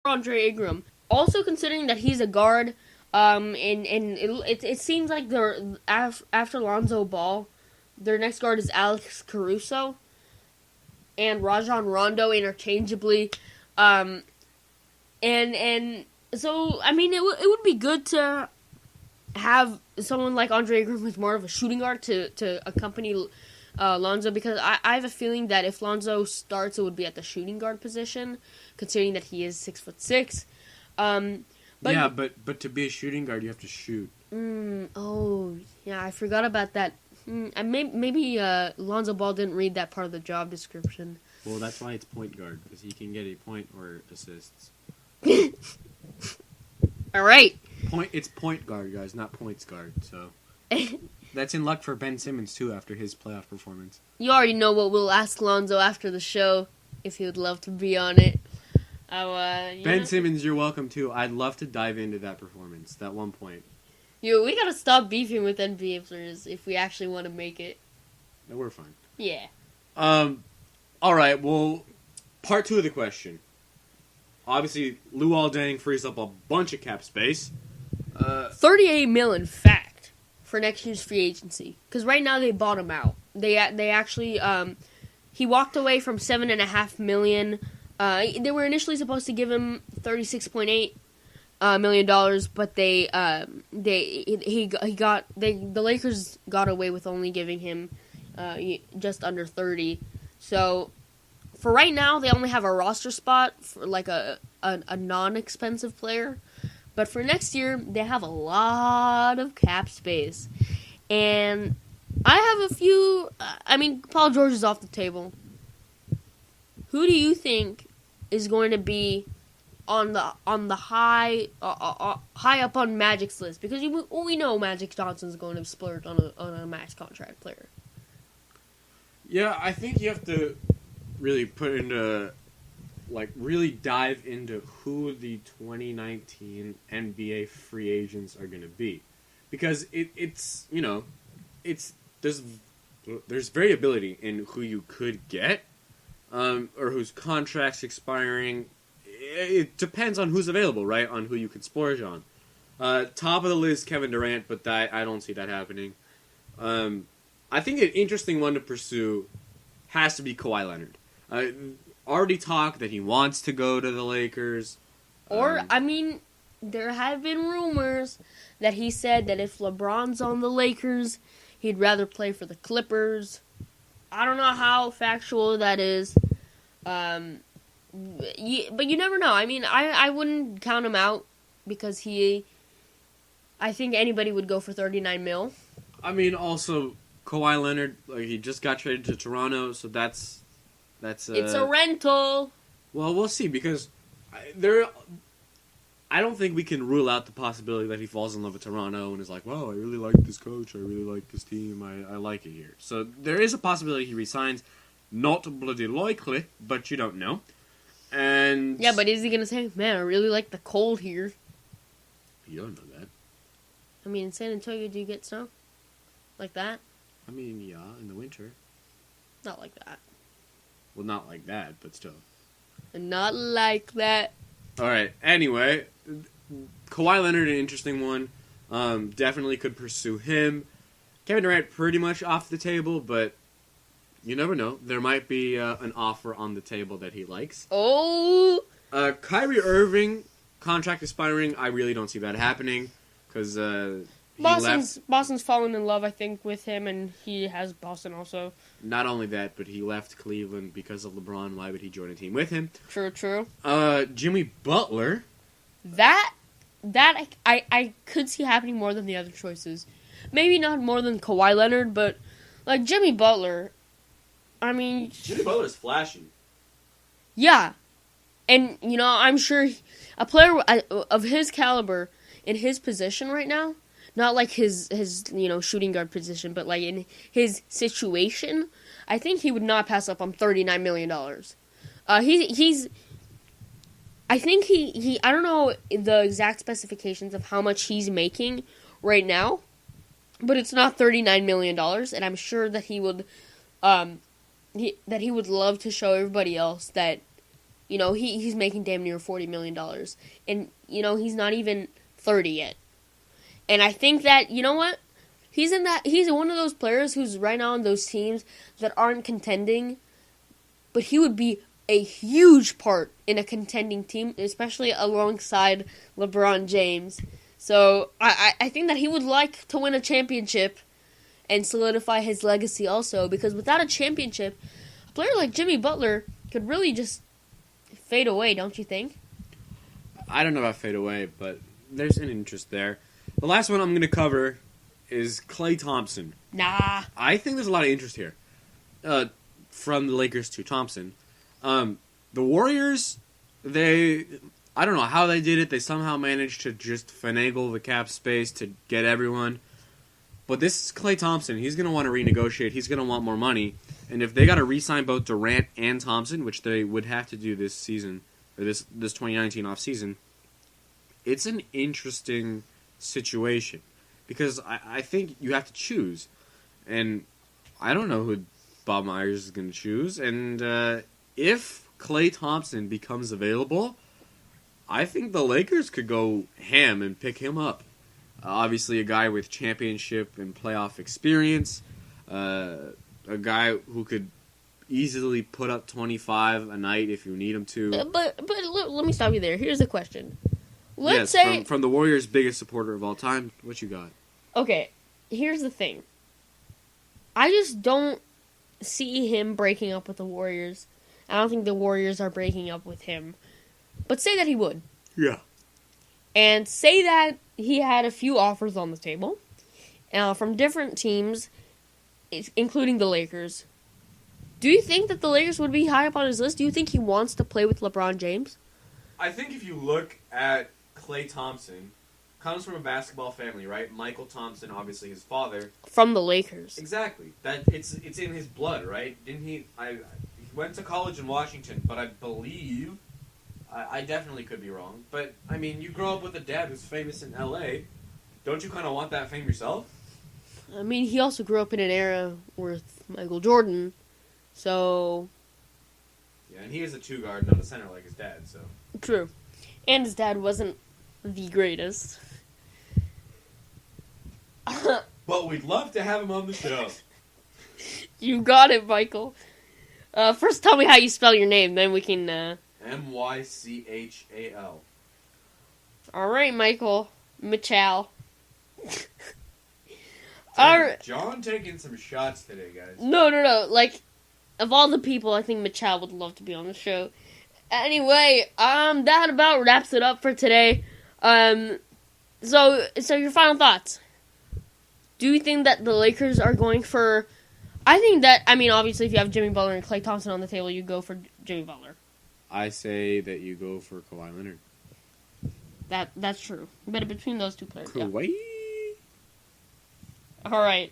Andre Ingram. Also considering that he's a guard, and it seems like they're after Lonzo Ball, their next guard is Alex Caruso and Rajon Rondo interchangeably. And so, I mean, it would be good to have someone like Andre Ingram who's more of a shooting guard to accompany Lonzo, because I have a feeling that if Lonzo starts, it would be at the shooting guard position, considering that he is 6'6". But to be a shooting guard, you have to shoot. I forgot about that. Maybe Lonzo Ball didn't read that part of the job description. Well, that's why it's point guard, because he can get a point or assists. All right. It's point guard, guys, not points guard. So that's in luck for Ben Simmons too after his playoff performance. You already know what we'll ask Lonzo after the show if he would love to be on it. Ben Simmons, you're welcome too. I'd love to dive into that performance. That 1 point. We gotta stop beefing with NBA players if we actually want to make it. No, we're fine. Yeah. All right. Well, part 2 of the question. Obviously, Luol Deng frees up a bunch of cap space. $38 million, in fact, for next year's free agency. Because right now they bought him out. They actually he walked away from $7.5 million. They were initially supposed to give him $36.8 million, but the Lakers got away with only giving him just under 30. So for right now, they only have a roster spot for like a non-expensive player. But for next year, they have a lot of cap space. And I have a few... Paul George is off the table. Who do you think is going to be on the high up on Magic's list? Because we know Magic Johnson's going to splurge on a max contract player. Yeah, I think you have to really really dive into who the 2019 NBA free agents are going to be, because there's variability in who you could get, or whose contract's expiring. It depends on who's available, right? On who you can splurge on. Top of the list, Kevin Durant, but I don't see that happening. I think an interesting one to pursue has to be Kawhi Leonard. Already talked that he wants to go to the Lakers. There have been rumors that he said that if LeBron's on the Lakers, he'd rather play for the Clippers. I don't know how factual that is. But you never know. I wouldn't count him out because I think anybody would go for $39 million. Also, Kawhi Leonard, he just got traded to Toronto, so that's it's a rental. Well, we'll see, because I don't think we can rule out the possibility that he falls in love with Toronto and is like, wow, I really like this coach, I really like this team, I like it here. So there is a possibility he resigns. Not bloody likely, but you don't know. And yeah, but is he going to say, man, I really like the cold here? You don't know that. In San Antonio, do you get snow? Like that? Yeah, in the winter. Not like that. Well, not like that, but still. Not like that. Alright, anyway, Kawhi Leonard, an interesting one. Definitely could pursue him. Kevin Durant, pretty much off the table, but you never know. There might be an offer on the table that he likes. Oh! Kyrie Irving, contract expiring, I really don't see that happening, because Boston's fallen in love, I think, with him, and he has Boston also. Not only that, but he left Cleveland because of LeBron. Why would he join a team with him? True. Jimmy Butler. That I could see happening more than the other choices. Maybe not more than Kawhi Leonard, but like Jimmy Butler. Jimmy Butler's flashy. Yeah, and I'm sure a player of his caliber in his position right now. Not like his shooting guard position, but like in his situation, I think he would not pass up on $39 million. I think he I don't know the exact specifications of how much he's making right now, but it's not $39 million, and I'm sure that he would love to show everybody else that he's making damn near $40 million. And, he's not even 30 yet. And I think that, you know what? He's one of those players who's right now on those teams that aren't contending. But he would be a huge part in a contending team, especially alongside LeBron James. So I think that he would like to win a championship and solidify his legacy also, because without a championship, a player like Jimmy Butler could really just fade away, don't you think? I don't know about fade away, but there's an interest there. The last one I'm going to cover is Klay Thompson. Nah. I think there's a lot of interest here from the Lakers to Thompson. The Warriors, I don't know how they did it. They somehow managed to just finagle the cap space to get everyone. But this is Klay Thompson. He's going to want to renegotiate. He's going to want more money. And if they got to re-sign both Durant and Thompson, which they would have to do this season, or this 2019 offseason, it's an interesting situation. Because I think you have to choose. And I don't know who Bob Myers is going to choose. And if Klay Thompson becomes available, I think the Lakers could go ham and pick him up. Obviously, a guy with championship and playoff experience, a guy who could easily put up 25 a night if you need him to. But let me stop you there. Here's a question. Let's say from the Warriors' biggest supporter of all time, what you got? Okay, here's the thing. I just don't see him breaking up with the Warriors. I don't think the Warriors are breaking up with him. But say that he would. Yeah. And say that he had a few offers on the table from different teams, including the Lakers. Do you think that the Lakers would be high up on his list? Do you think he wants to play with LeBron James? I think if you look at Klay Thompson, comes from a basketball family, right? Michael Thompson, obviously his father. From the Lakers. Exactly. That it's in his blood, right? Didn't he? He went to college in Washington, but I believe... I definitely could be wrong, but, I mean, you grow up with a dad who's famous in L.A. Don't you kind of want that fame yourself? I mean, he also grew up in an era with Michael Jordan, so... Yeah, and he is a two-guard, not a center like his dad, so... True. And his dad wasn't the greatest. But we'd love to have him on the show. You got it, Michael. First tell me how you spell your name, then we can... Mychal. Alright, Michael. Michal. Alright. Jon taking some shots today, guys. No. Like, of all the people, I think Michal would love to be on the show. Anyway, that about wraps it up for today. So your final thoughts. Do you think that the Lakers are going for... obviously, if you have Jimmy Butler and Klay Thompson on the table, you go for Jimmy Butler. I say that you go for Kawhi Leonard. That's true. But between those two players, Kawhi. Yeah. All right.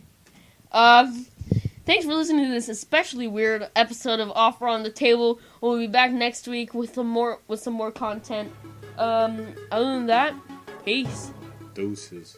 Thanks for listening to this especially weird episode of Offer on the Table. We'll be back next week with some more content. Other than that, peace. Doses.